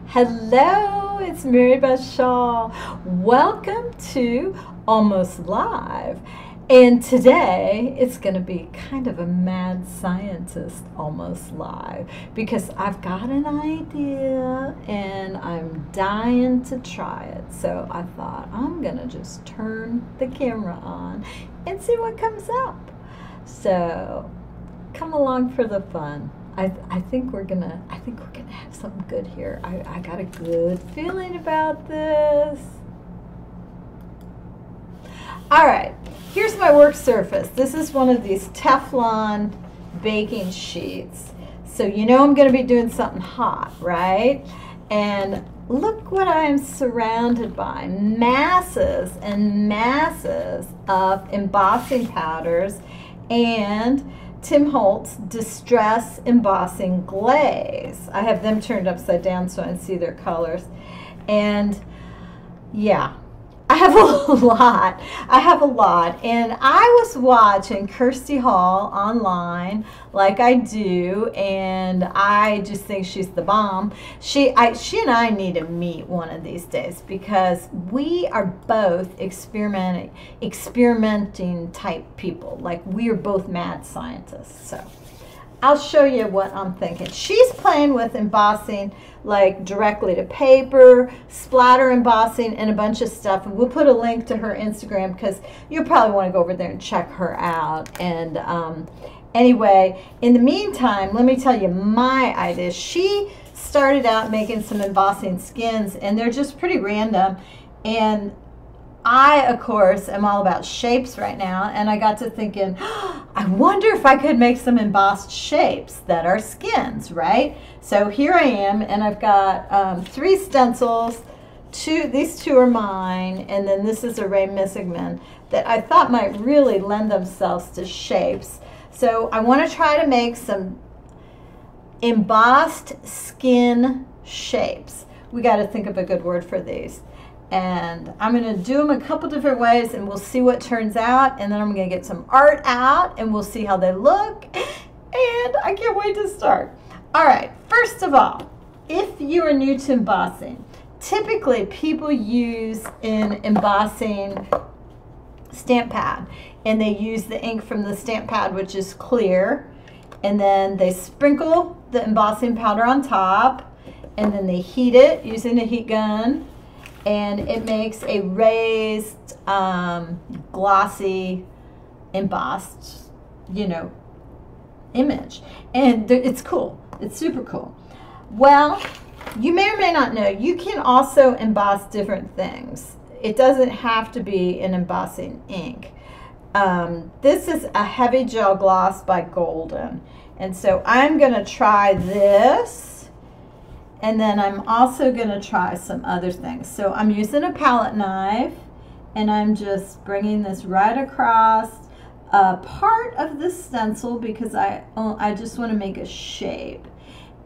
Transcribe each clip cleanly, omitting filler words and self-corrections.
Hello, it's Mary Beth Shaw. Welcome to Almost Live. And today it's going to be kind of a mad scientist almost live because I've got an idea and I'm dying to try it. So I thought I'm going to just turn the camera on and see what comes up. So come along for the fun. I think we're gonna have something good here. I got a good feeling about this. All right, here's my work surface. This is one of these Teflon baking sheets. So you know I'm gonna be doing something hot, right? And look what I'm surrounded by. Masses and masses of embossing powders and Tim Holtz Distress Embossing Glaze. I have them turned upside down so I can see their colors. And yeah, I have a lot. And I was watching Kirsty Hall online like I do, and I just think she's the bomb. She and I need to meet one of these days because we are both experimenting type people. Like, we are both mad scientists. So I'll show you what I'm thinking. She's playing with embossing like directly to paper, splatter embossing, and a bunch of stuff. And we'll put a link to her Instagram because you'll probably want to go over there and check her out. And anyway, in the meantime, let me tell you my idea. She started out making some embossing skins, and they're just pretty random. And I, of course, am all about shapes right now, and I got to thinking, I wonder if I could make some embossed shapes that are skins, right? So here I am, and I've got 3 stencils. These two are mine, and then this is a Ray Missigman that I thought might really lend themselves to shapes. So I want to try to make some embossed skin shapes. We got to think of a good word for these. And I'm going to do them a couple different ways, and we'll see what turns out. And then I'm going to get some art out, and we'll see how they look. And I can't wait to start. All right, first of all, if you are new to embossing, typically people use an embossing stamp pad, and they use the ink from the stamp pad, which is clear, and then they sprinkle the embossing powder on top, and then they heat it using a heat gun. And it makes a raised, glossy, embossed, image. And it's cool. It's super cool. Well, you may or may not know, you can also emboss different things. It doesn't have to be an embossing ink. This is a heavy gel gloss by Golden. And so I'm going to try this. And then I'm also going to try some other things. So I'm using a palette knife, and I'm just bringing this right across a part of the stencil because I just want to make a shape.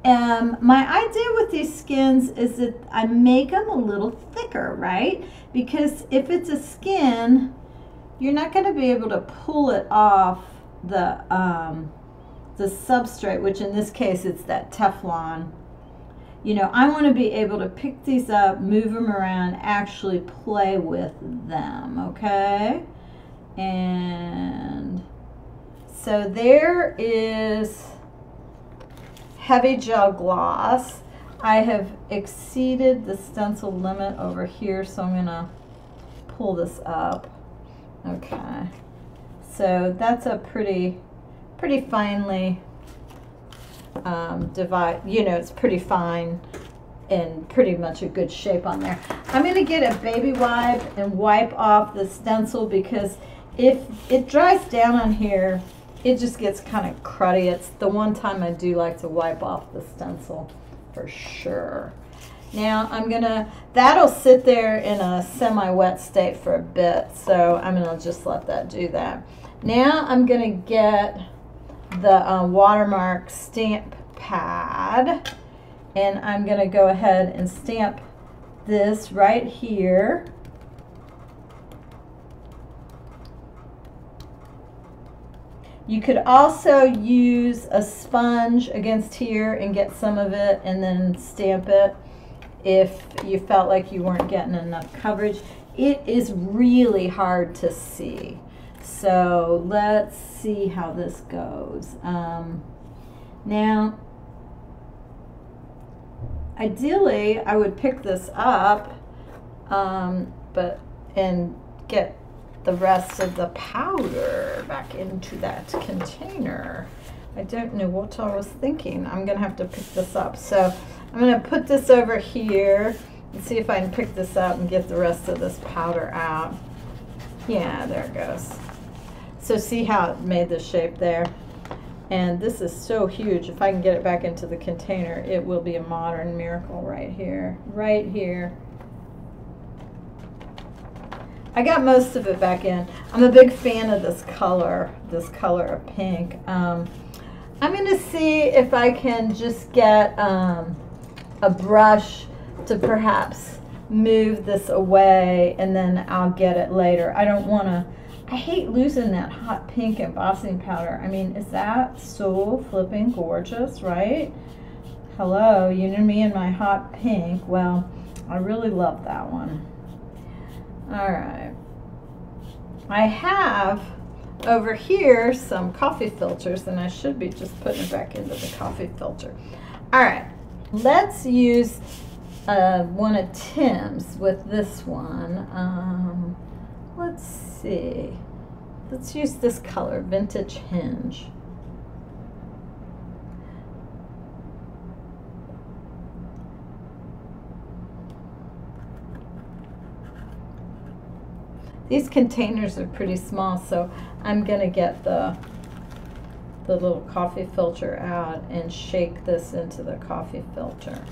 My idea with these skins is that I make them a little thicker, right? Because if it's a skin, you're not going to be able to pull it off the substrate, which in this case it's that Teflon. I want to be able to pick these up, move them around, actually play with them, okay? And so there is heavy gel gloss. I have exceeded the stencil limit over here, so I'm going to pull this up. Okay. So that's a pretty finely it's pretty fine and pretty much a good shape on there. I'm going to get a baby wipe and wipe off the stencil because if it dries down on here, it just gets kind of cruddy. It's the one time I do like to wipe off the stencil for sure. Now that'll sit there in a semi-wet state for a bit, so I'm going to just let that do that. Now I'm going to get the watermark stamp pad, and I'm going to go ahead and stamp this right here. You could also use a sponge against here and get some of it and then stamp it. if you felt like you weren't getting enough coverage. It is really hard to see. So let's see how this goes. Now, ideally, I would pick this up, and get the rest of the powder back into that container. I don't know what I was thinking. I'm gonna have to pick this up. So I'm gonna put this over here and see if I can pick this up and get the rest of this powder out. Yeah, there it goes. So see how it made the shape there? And this is so huge. If I can get it back into the container, it will be a modern miracle right here, right here. I got most of it back in. I'm a big fan of this color of pink. I'm gonna see if I can just get a brush to perhaps move this away, and then I'll get it later. I don't wanna, I hate losing that hot pink embossing powder. I mean, is that so flipping gorgeous, right? Hello, you know me and my hot pink. Well, I really love that one. All right. I have over here some coffee filters, and I should be just putting it back into the coffee filter. All right, let's use one of Tim's with this one. Let's see. Let's use this color, Vintage Hinge. These containers are pretty small, so I'm going to get the little coffee filter out and shake this into the coffee filter.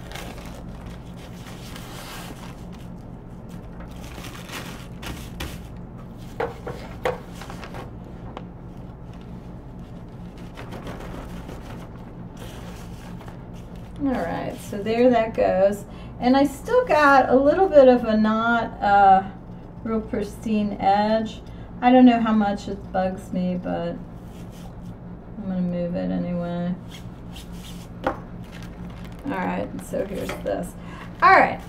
All right, so there that goes. And I still got a little bit of a not real pristine edge. I don't know how much it bugs me, but I'm going to move it anyway. All right, so here's this. All right,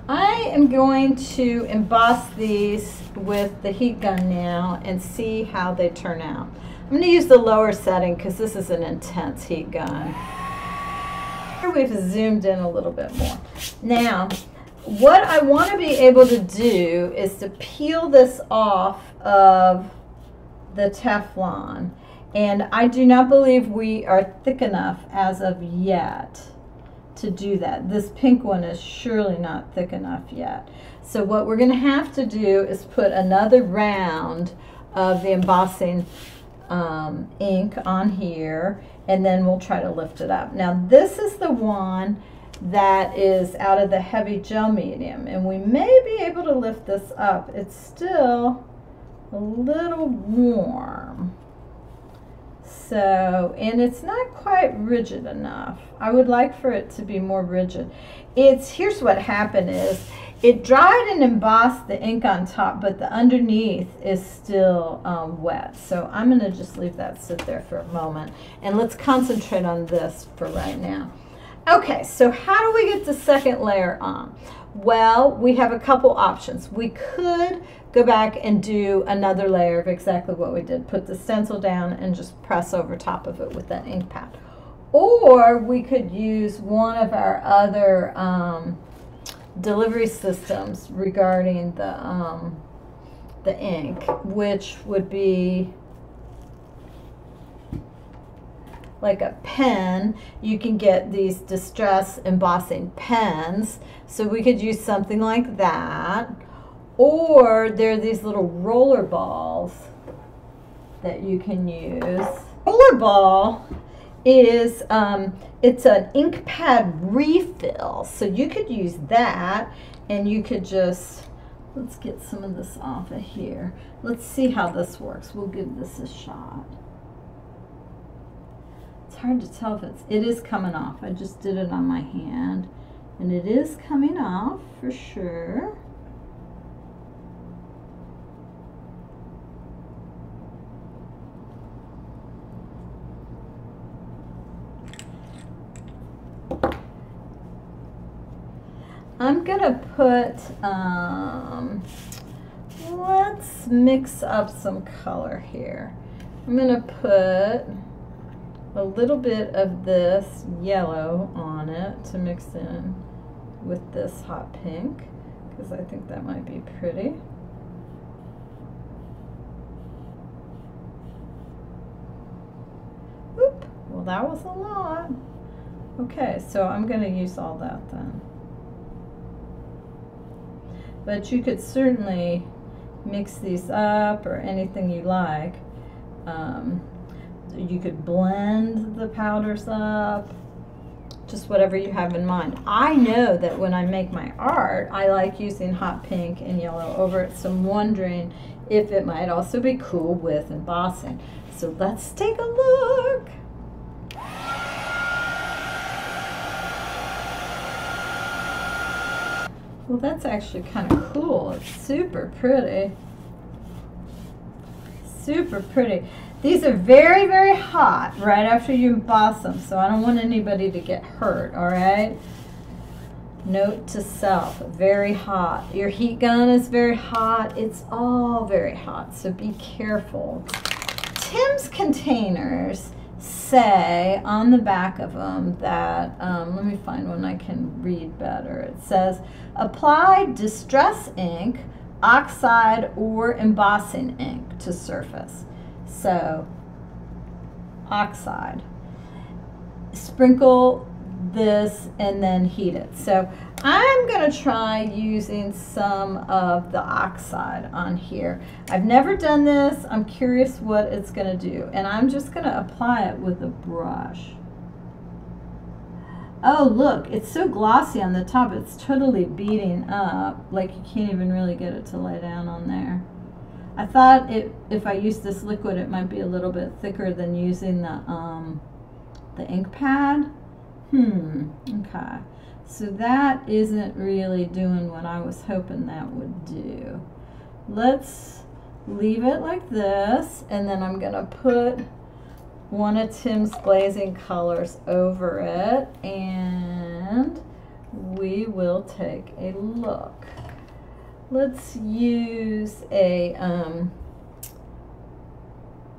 I am going to emboss these with the heat gun now and see how they turn out. I'm going to use the lower setting because this is an intense heat gun. Here we've zoomed in a little bit more. Now, what I want to be able to do is to peel this off of the Teflon, and I do not believe we are thick enough as of yet to do that. This pink one is surely not thick enough yet. So what we're going to have to do is put another round of the embossing ink on here, and then we'll try to lift it up. Now this is the one that is out of the heavy gel medium, and we may be able to lift this up. It's still a little warm, so, and it's not quite rigid enough. I would like for it to be more rigid. Here's what happened is it dried and embossed the ink on top, but the underneath is still wet. So I'm going to just leave that sit there for a moment, and let's concentrate on this for right now. Okay, so how do we get the second layer on? Well, we have a couple options. We could go back and do another layer of exactly what we did. Put the stencil down and just press over top of it with that ink pad. Or we could use one of our other delivery systems regarding the ink, which would be like a pen. You can get these distress embossing pens, so we could use something like that. Or there are these little roller balls that you can use. Roller ball is it's an ink pad refill, so you could use that, and you could just, let's get some of this off of here. Let's see how this works. We'll give this a shot. It's hard to tell if it is coming off. I just did it on my hand, and it is coming off for sure. I'm gonna put, let's mix up some color here. I'm gonna put a little bit of this yellow on it to mix in with this hot pink, because I think that might be pretty. Oop, well that was a lot. Okay, so I'm gonna use all that then. But you could certainly mix these up or anything you like. You could blend the powders up, just whatever you have in mind. I know that when I make my art, I like using hot pink and yellow over it, so I'm wondering if it might also be cool with embossing. So let's take a look. Well, that's actually kind of cool. It's super pretty. Super pretty. These are very, very hot right after you emboss them, so I don't want anybody to get hurt, all right? Note to self, very hot. Your heat gun is very hot. It's all very hot, so be careful. Tim's containers say on the back of them that, let me find one I can read better. It says, apply distress ink, oxide, or embossing ink to surface. So, oxide. Sprinkle this and then heat it. So, I'm going to try using some of the oxide on here. I've never done this. I'm curious what it's going to do. And I'm just going to apply it with a brush. Oh, look, it's so glossy on the top. It's totally beating up. Like you can't even really get it to lay down on there. I thought if I use this liquid, it might be a little bit thicker than using the ink pad. Okay. So that isn't really doing what I was hoping that would do. Let's leave it like this, and then I'm gonna put one of Tim's glazing colors over it, and we will take a look. Let's use a,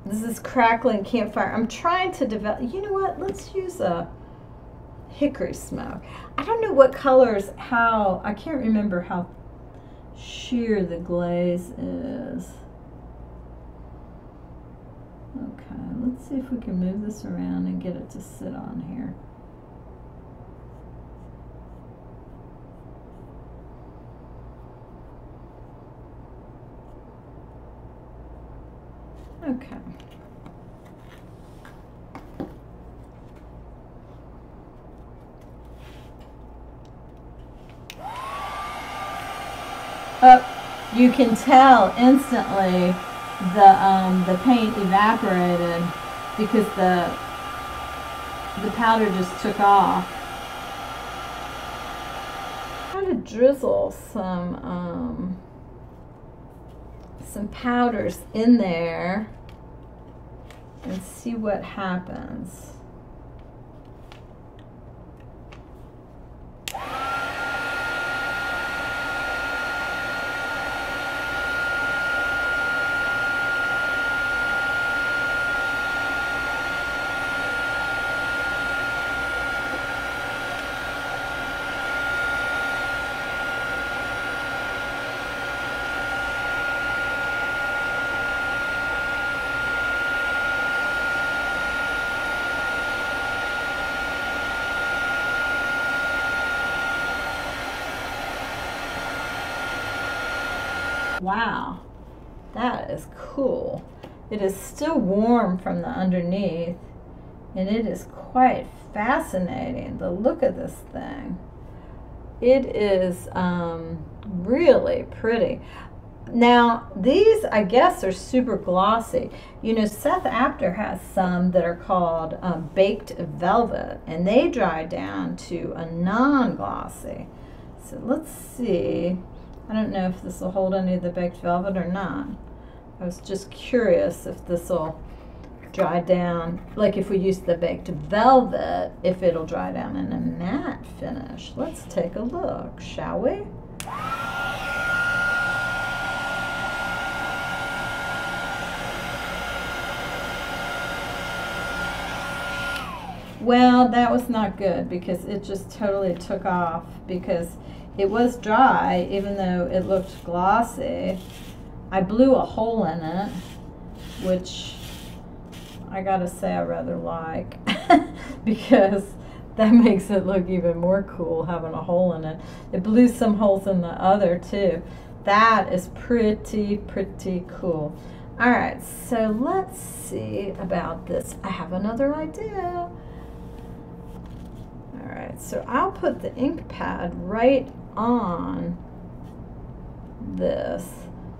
this is Crackling Campfire. I'm trying to develop, you know what, let's use a hickory smoke. I don't know what colors, I can't remember how sheer the glaze is. Okay, let's see if we can move this around and get it to sit on here. Okay. You can tell instantly the paint evaporated because the powder just took off. I'm going to drizzle some powders in there and see what happens. Wow, that is cool. It is still warm from the underneath, and it is quite fascinating. The look of this thing. It is really pretty. Now, these, I guess, are super glossy. You know, Seth Apter has some that are called baked velvet, and they dry down to a non-glossy. So let's see. I don't know if this will hold any of the baked velvet or not. I was just curious if this will dry down, like if we use the baked velvet, if it'll dry down in a matte finish. Let's take a look, shall we? Well, that was not good because it just totally took off because it was dry even though it looked glossy. I blew a hole in it, which I gotta say I rather like because that makes it look even more cool having a hole in it. It blew some holes in the other too. That is pretty cool. All right, so let's see about this. I have another idea. All right, so I'll put the ink pad right on this.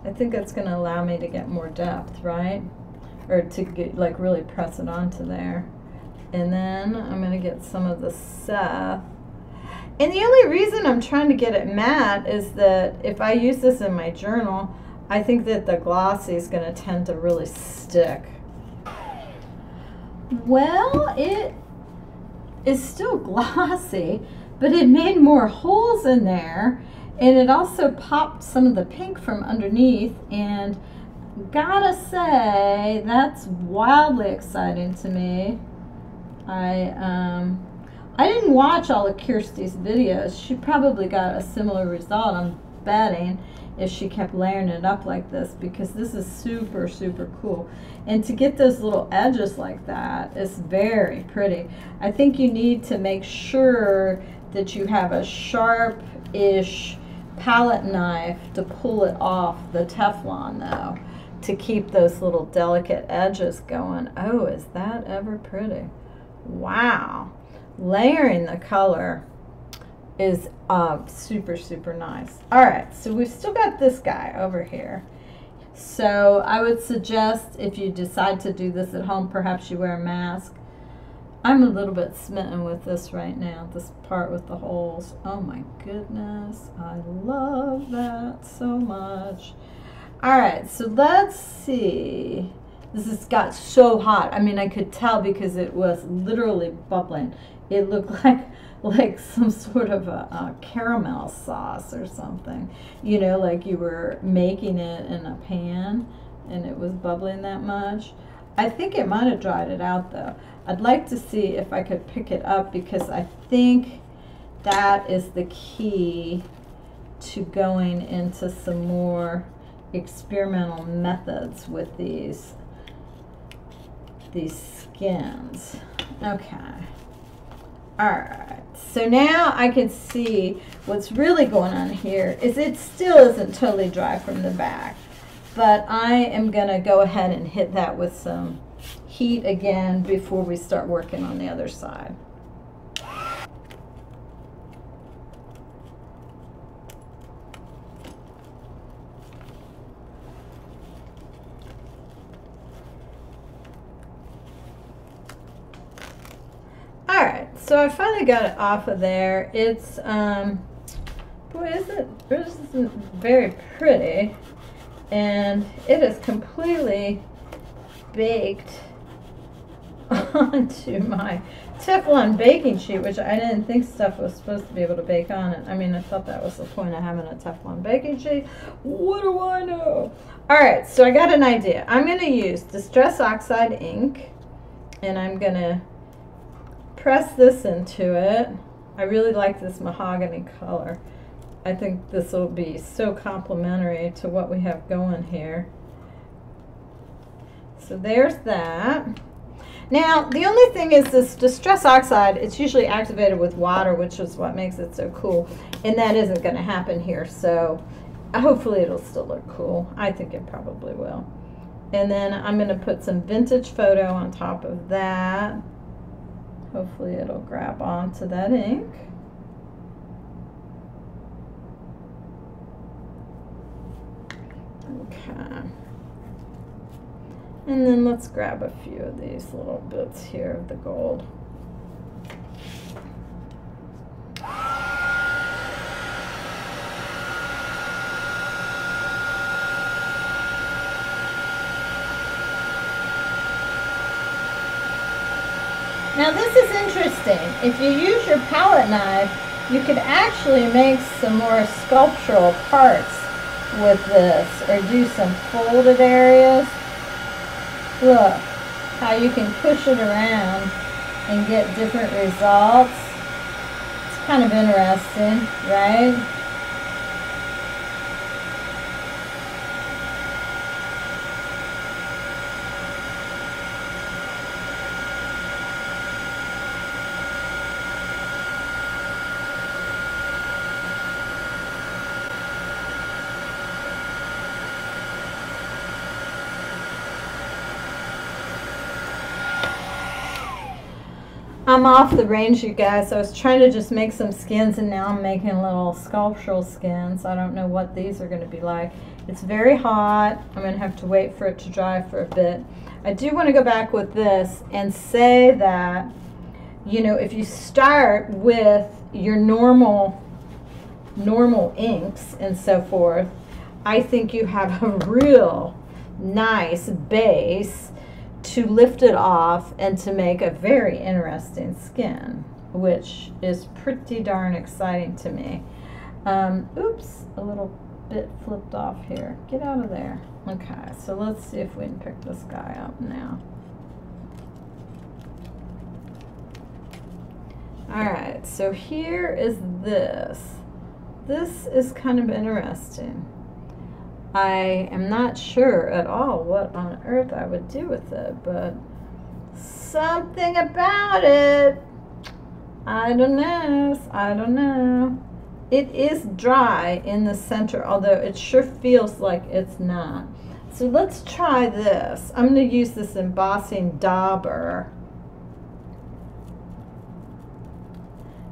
I think that's going to allow me to get more depth, right? Or to get, like, really press it onto there. And then I'm going to get some of the Seth. And the only reason I'm trying to get it matte is that if I use this in my journal, I think that the glossy is going to tend to really stick. Well, it is still glossy, but it made more holes in there, and it also popped some of the pink from underneath, and gotta say that's wildly exciting to me. I didn't watch all of Kirsty's videos. She probably got a similar result, I'm betting, if she kept layering it up like this, because this is super cool. And to get those little edges like that is very pretty. I think you need to make sure that you have a sharp-ish palette knife to pull it off the Teflon though, to keep those little delicate edges going. Oh, is that ever pretty? Wow. Layering the color is super nice. All right, so we've still got this guy over here. So I would suggest if you decide to do this at home, perhaps you wear a mask. I'm a little bit smitten with this right now, this part with the holes. Oh my goodness, I love that so much. All right, so let's see. This has got so hot. I mean, I could tell because it was literally bubbling. It looked like some sort of a caramel sauce or something. You know, like you were making it in a pan and it was bubbling that much. I think it might have dried it out though. I'd like to see if I could pick it up because I think that is the key to going into some more experimental methods with these skins. Okay. Alright, so now I can see what's really going on here is it still isn't totally dry from the back, but I am going to go ahead and hit that with some heat again before we start working on the other side. So I finally got it off of there. It's, boy, this isn't very pretty. And it is completely baked onto my Teflon baking sheet, which I didn't think stuff was supposed to be able to bake on it. I mean, I thought that was the point of having a Teflon baking sheet. What do I know? All right, so I got an idea. I'm going to use Distress Oxide ink, and I'm going to press this into it. I really like this mahogany color. I think this will be so complementary to what we have going here. So there's that. Now, the only thing is this Distress Oxide, it's usually activated with water, which is what makes it so cool. And that isn't going to happen here. So hopefully it'll still look cool. I think it probably will. And then I'm going to put some Vintage Photo on top of that. Hopefully it'll grab onto that ink. Okay. And then let's grab a few of these little bits here of the gold. Now this is interesting. If you use your palette knife, you could actually make some more sculptural parts with this, or do some folded areas. Look how you can push it around and get different results. It's kind of interesting, right? I'm off the range, you guys. I was trying to just make some skins, and now I'm making little sculptural skins. I don't know what these are going to be like. It's very hot. I'm going to have to wait for it to dry for a bit. I do want to go back with this and say that, you know, if you start with your normal inks and so forth, I think you have a real nice base to lift it off and to make a very interesting skin, which is pretty darn exciting to me. Oops, a little bit flipped off here. Get out of there. Okay, so let's see if we can pick this guy up now. Alright, so here is this. This is kind of interesting. I am not sure at all what on earth I would do with it, but something about it, I don't know. It is dry in the center, although it sure feels like it's not. So let's try this. I'm going to use this embossing dauber.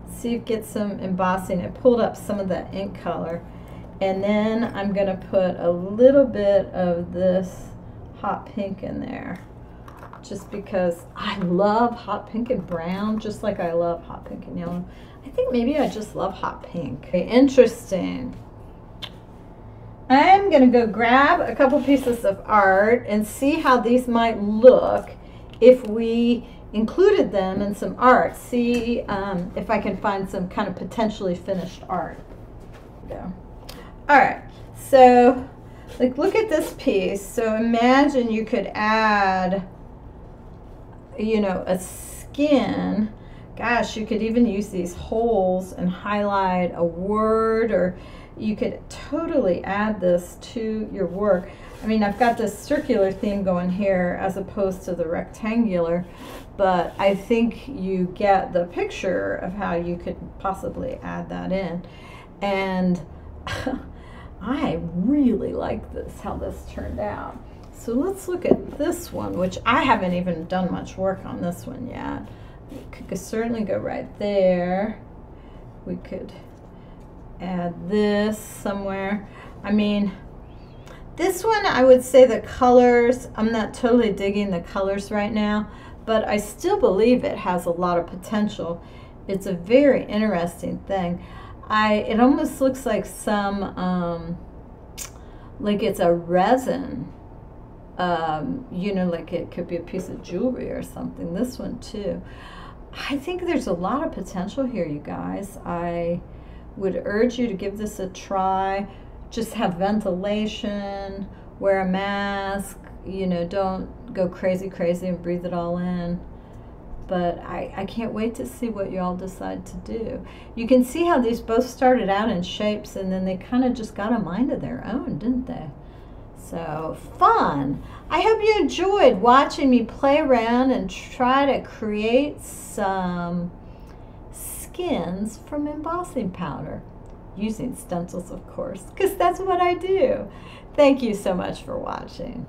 See if you get some embossing. I pulled up some of that ink color. And then I'm going to put a little bit of this hot pink in there, just because I love hot pink and brown, just like I love hot pink and yellow. I think maybe I just love hot pink. Okay, interesting. I'm going to go grab a couple pieces of art and see how these might look if we included them in some art. See if I can find some kind of potentially finished art. Go. All right, so like look at this piece. So imagine you could add, you know, a skin. Gosh, you could even use these holes and highlight a word, or you could totally add this to your work. I mean, I've got this circular theme going here as opposed to the rectangular, but I think you get the picture of how you could possibly add that in. And I really like this, how this turned out. So let's look at this one, which I haven't even done much work on this one yet. We could certainly go right there. We could add this somewhere. I mean, this one, I would say the colors, I'm not totally digging the colors right now, but I still believe it has a lot of potential. It's a very interesting thing. It almost looks like some, like it's a resin, you know, like it could be a piece of jewelry or something. This one too. I think there's a lot of potential here, you guys. I would urge you to give this a try. Just have ventilation, wear a mask, you know, don't go crazy and breathe it all in. But I can't wait to see what you all decide to do. You can see how these both started out in shapes, and then they kind of just got a mind of their own, didn't they? So fun. I hope you enjoyed watching me play around and try to create some skins from embossing powder, using stencils, of course, because that's what I do. Thank you so much for watching.